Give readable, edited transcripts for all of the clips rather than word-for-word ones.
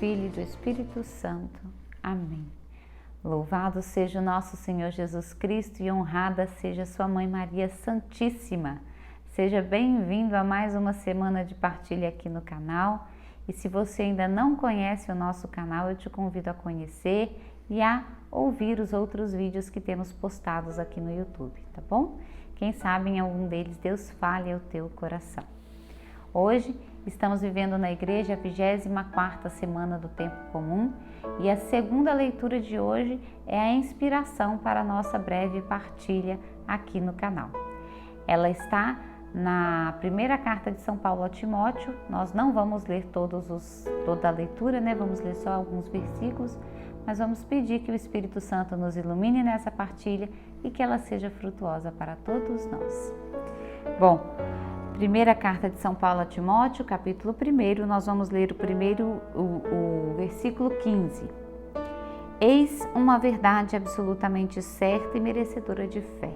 Filho e do Espírito Santo. Amém. Louvado seja o nosso Senhor Jesus Cristo e honrada seja sua Mãe Maria Santíssima. Seja bem-vindo a mais uma semana de partilha aqui no canal. E se você ainda não conhece o nosso canal, eu te convido a conhecer e a ouvir os outros vídeos que temos postados aqui no YouTube, tá bom? Quem sabe em algum deles Deus fale ao teu coração. Hoje estamos vivendo na igreja a 24ª semana do tempo comum e a segunda leitura de hoje é a inspiração para a nossa breve partilha aqui no canal. Ela está na primeira carta de São Paulo a Timóteo. Nós não vamos ler toda a leitura, né? Vamos ler só alguns versículos, mas vamos pedir que o Espírito Santo nos ilumine nessa partilha e que ela seja frutuosa para todos nós. Bom, primeira carta de São Paulo a Timóteo, capítulo 1, nós vamos ler o versículo 15. Eis uma verdade absolutamente certa e merecedora de fé.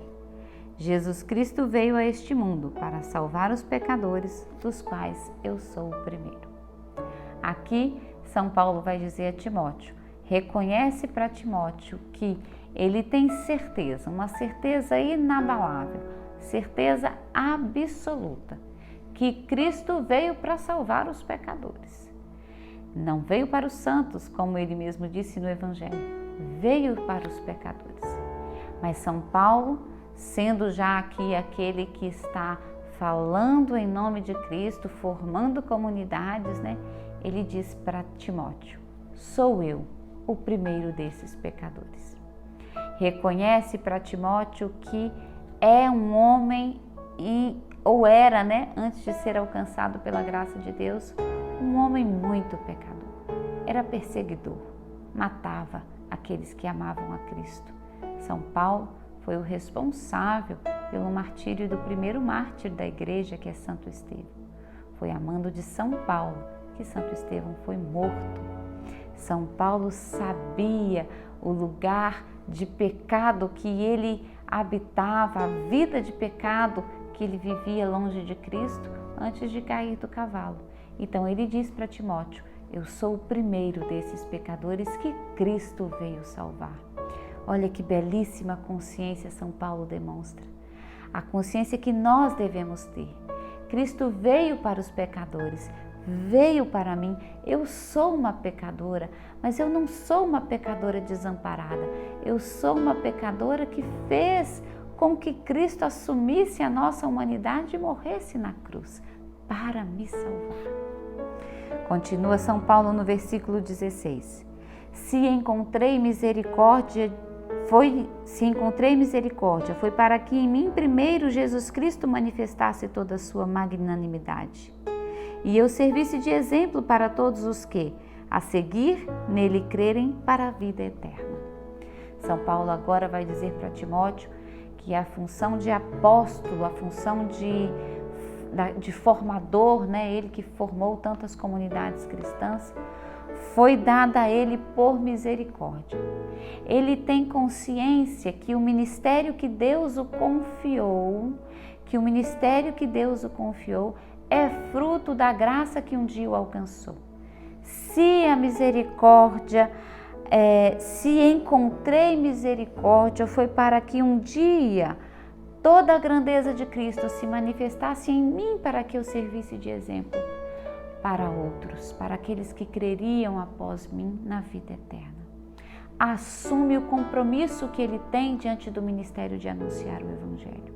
Jesus Cristo veio a este mundo para salvar os pecadores, dos quais eu sou o primeiro. Aqui, São Paulo vai dizer a Timóteo, reconhece para Timóteo que ele tem certeza, uma certeza inabalável, certeza absoluta, que Cristo veio para salvar os pecadores. Não veio para os santos, como ele mesmo disse no Evangelho, veio para os pecadores. Mas São Paulo, sendo já aqui aquele que está falando em nome de Cristo, formando comunidades, né? Ele diz para Timóteo, sou eu, o primeiro desses pecadores. Reconhece para Timóteo que é um homem, ou era, né, antes de ser alcançado pela graça de Deus, um homem muito pecador. Era perseguidor, matava aqueles que amavam a Cristo. São Paulo foi o responsável pelo martírio do primeiro mártir da igreja, que é Santo Estevão. Foi a mando de São Paulo que Santo Estevão foi morto. São Paulo sabia o lugar de pecado que ele habitava, a vida de pecado que ele vivia longe de Cristo antes de cair do cavalo. Então ele diz para Timóteo, eu sou o primeiro desses pecadores que Cristo veio salvar. Olha que belíssima consciência São Paulo demonstra. A consciência que nós devemos ter. Cristo veio para os pecadores, veio para mim. Eu sou uma pecadora, mas eu não sou uma pecadora desamparada. Eu sou uma pecadora que fez com que Cristo assumisse a nossa humanidade e morresse na cruz para me salvar. Continua São Paulo no versículo 16. Se encontrei misericórdia, foi para que em mim primeiro Jesus Cristo manifestasse toda a sua magnanimidade. E eu servisse de exemplo para todos os que, a seguir, nele crerem para a vida eterna. São Paulo agora vai dizer para Timóteo que a função de apóstolo, a função de formador, né, ele que formou tantas comunidades cristãs, foi dada a ele por misericórdia. Ele tem consciência que o ministério que Deus o confiou, é fruto da graça que um dia o alcançou. Se a misericórdia, se encontrei misericórdia, foi para que um dia toda a grandeza de Cristo se manifestasse em mim para que eu servisse de exemplo para outros, para aqueles que creriam após mim na vida eterna. Assume o compromisso que ele tem diante do ministério de anunciar o Evangelho.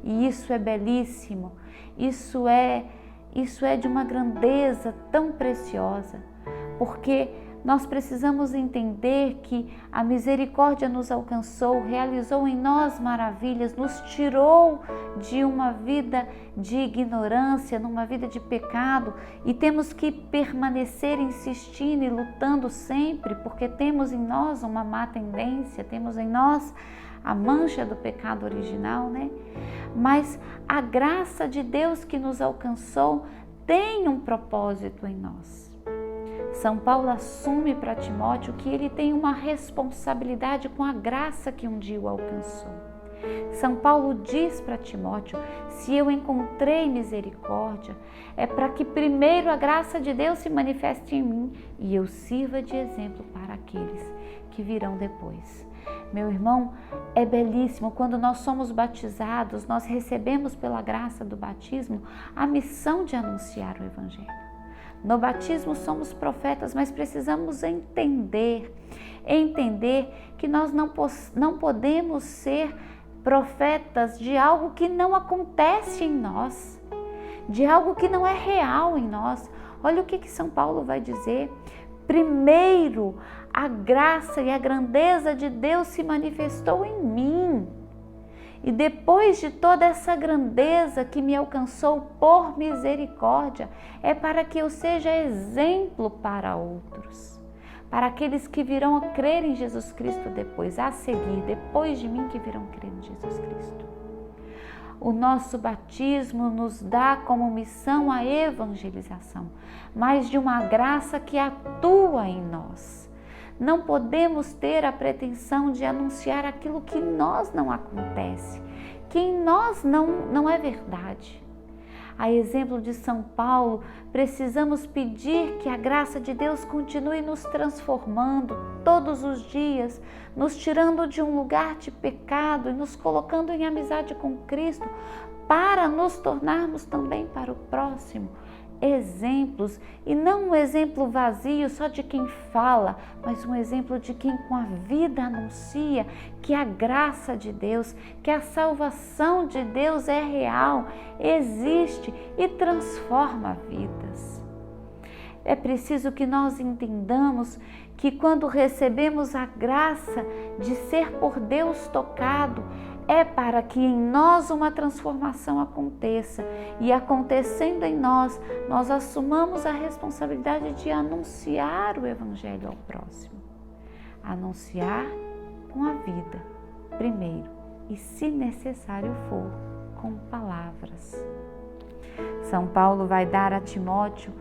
E isso é belíssimo, isso é de uma grandeza tão preciosa, porque nós precisamos entender que a misericórdia nos alcançou, realizou em nós maravilhas, nos tirou de uma vida de ignorância, numa vida de pecado, e temos que permanecer insistindo e lutando sempre, porque temos em nós uma má tendência, temos em nós a mancha do pecado original, né? Mas a graça de Deus que nos alcançou tem um propósito em nós. São Paulo assume para Timóteo que ele tem uma responsabilidade com a graça que um dia o alcançou. São Paulo diz para Timóteo: se eu encontrei misericórdia, é para que primeiro a graça de Deus se manifeste em mim e eu sirva de exemplo para aqueles que virão depois. Meu irmão, é belíssimo quando nós somos batizados, nós recebemos pela graça do batismo a missão de anunciar o Evangelho. No batismo somos profetas, mas precisamos entender que nós não podemos ser profetas de algo que não acontece em nós, de algo que não é real em nós. Olha o que São Paulo vai dizer. Primeiro, a graça e a grandeza de Deus se manifestou em mim. E depois de toda essa grandeza que me alcançou por misericórdia, é para que eu seja exemplo para outros. Para aqueles que virão a crer em Jesus Cristo depois, a seguir, depois de mim que virão crer em Jesus Cristo. O nosso batismo nos dá como missão a evangelização, mas de uma graça que atua em nós. Não podemos ter a pretensão de anunciar aquilo que em nós não acontece, que em nós não é verdade. A exemplo de São Paulo, precisamos pedir que a graça de Deus continue nos transformando todos os dias, nos tirando de um lugar de pecado e nos colocando em amizade com Cristo, para nos tornarmos também para o próximo exemplos, e não um exemplo vazio só de quem fala, mas um exemplo de quem com a vida anuncia que a graça de Deus, que a salvação de Deus é real, existe e transforma vidas. É preciso que nós entendamos que quando recebemos a graça de ser por Deus tocado, é para que em nós uma transformação aconteça e acontecendo em nós, nós assumamos a responsabilidade de anunciar o Evangelho ao próximo. Anunciar com a vida, primeiro, e se necessário for, com palavras. São Paulo vai dar a Timóteo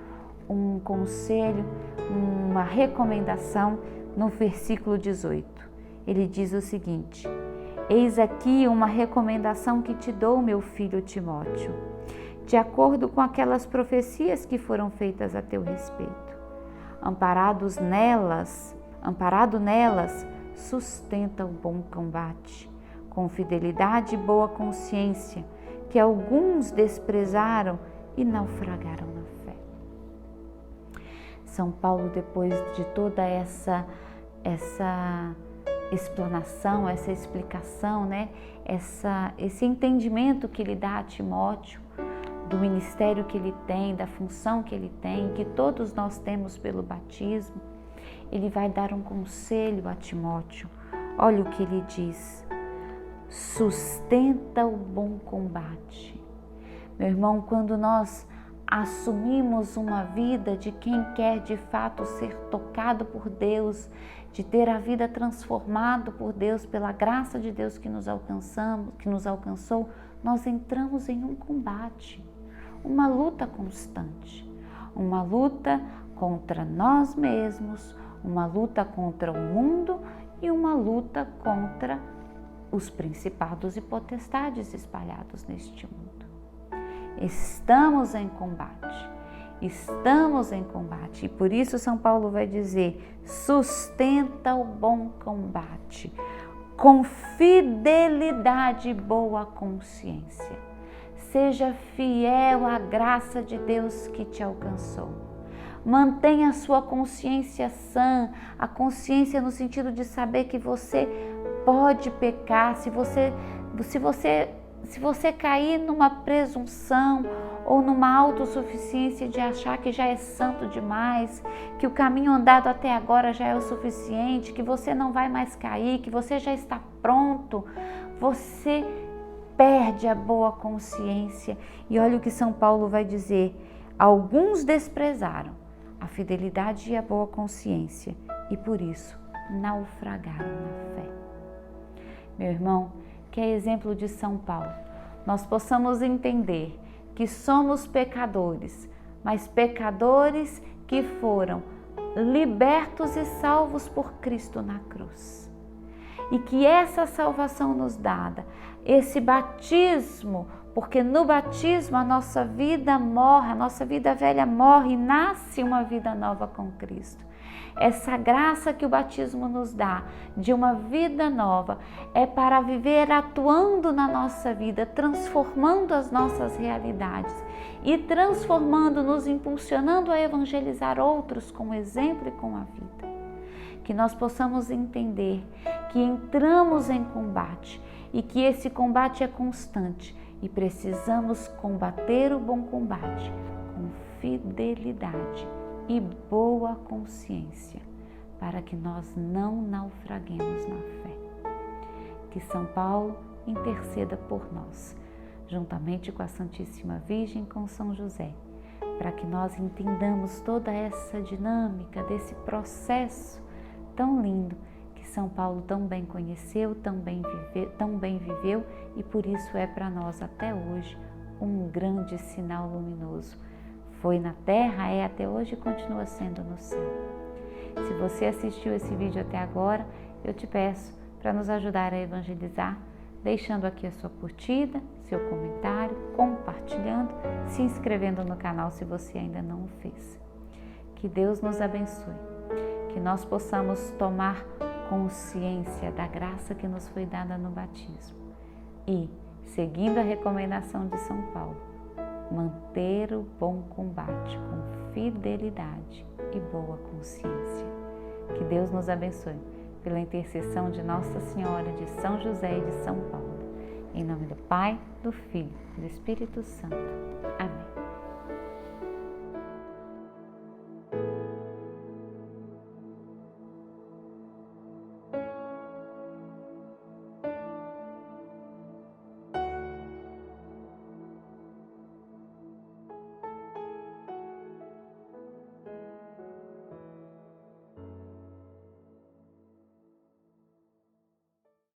um conselho, uma recomendação no versículo 18. Ele diz o seguinte: eis aqui uma recomendação que te dou, meu filho Timóteo, de acordo com aquelas profecias que foram feitas a teu respeito. Amparado nelas, sustenta o bom combate, com fidelidade e boa consciência, que alguns desprezaram e naufragaram na fé. São Paulo, depois de toda essa explanação, essa explicação, esse entendimento que ele dá a Timóteo, do ministério que ele tem, da função que ele tem, que todos nós temos pelo batismo, ele vai dar um conselho a Timóteo. Olha o que ele diz: sustenta o bom combate. Meu irmão, quando nós assumimos uma vida de quem quer de fato ser tocado por Deus, de ter a vida transformada por Deus, pela graça de Deus que nos alcançou, nós entramos em um combate, uma luta constante, uma luta contra nós mesmos, uma luta contra o mundo e uma luta contra os principados e potestades espalhados neste mundo. Estamos em combate. E por isso São Paulo vai dizer: sustenta o bom combate, com fidelidade e boa consciência. Seja fiel à graça de Deus que te alcançou. Mantenha a sua consciência sã, a consciência no sentido de saber que você pode pecar, se você cair numa presunção ou numa autossuficiência de achar que já é santo demais, que o caminho andado até agora já é o suficiente, que você não vai mais cair, que você já está pronto, você perde a boa consciência. E olha o que São Paulo vai dizer: alguns desprezaram a fidelidade e a boa consciência e por isso naufragaram na fé. Meu irmão, que é exemplo de São Paulo, nós possamos entender que somos pecadores, mas pecadores que foram libertos e salvos por Cristo na cruz. e que essa salvação nos dada, esse batismo, porque no batismo a nossa vida morre, a nossa vida velha morre e nasce uma vida nova com Cristo. Essa graça que o batismo nos dá de uma vida nova é para viver atuando na nossa vida, transformando as nossas realidades e transformando, nos impulsionando a evangelizar outros com o exemplo e com a vida. Que nós possamos entender que entramos em combate e que esse combate é constante e precisamos combater o bom combate com fidelidade e boa consciência, para que nós não naufraguemos na fé. Que São Paulo interceda por nós, juntamente com a Santíssima Virgem, com São José, para que nós entendamos toda essa dinâmica desse processo tão lindo que São Paulo tão bem conheceu, tão bem viveu e por isso é para nós até hoje um grande sinal luminoso. Foi na terra, é até hoje e continua sendo no céu. Se você assistiu esse vídeo até agora, eu te peço para nos ajudar a evangelizar, deixando aqui a sua curtida, seu comentário, compartilhando, se inscrevendo no canal se você ainda não o fez. Que Deus nos abençoe, que nós possamos tomar consciência da graça que nos foi dada no batismo e, seguindo a recomendação de São Paulo, manter o bom combate com fidelidade e boa consciência. Que Deus nos abençoe pela intercessão de Nossa Senhora, de São José e de São Paulo. Em nome do Pai, do Filho e do Espírito Santo. Amém.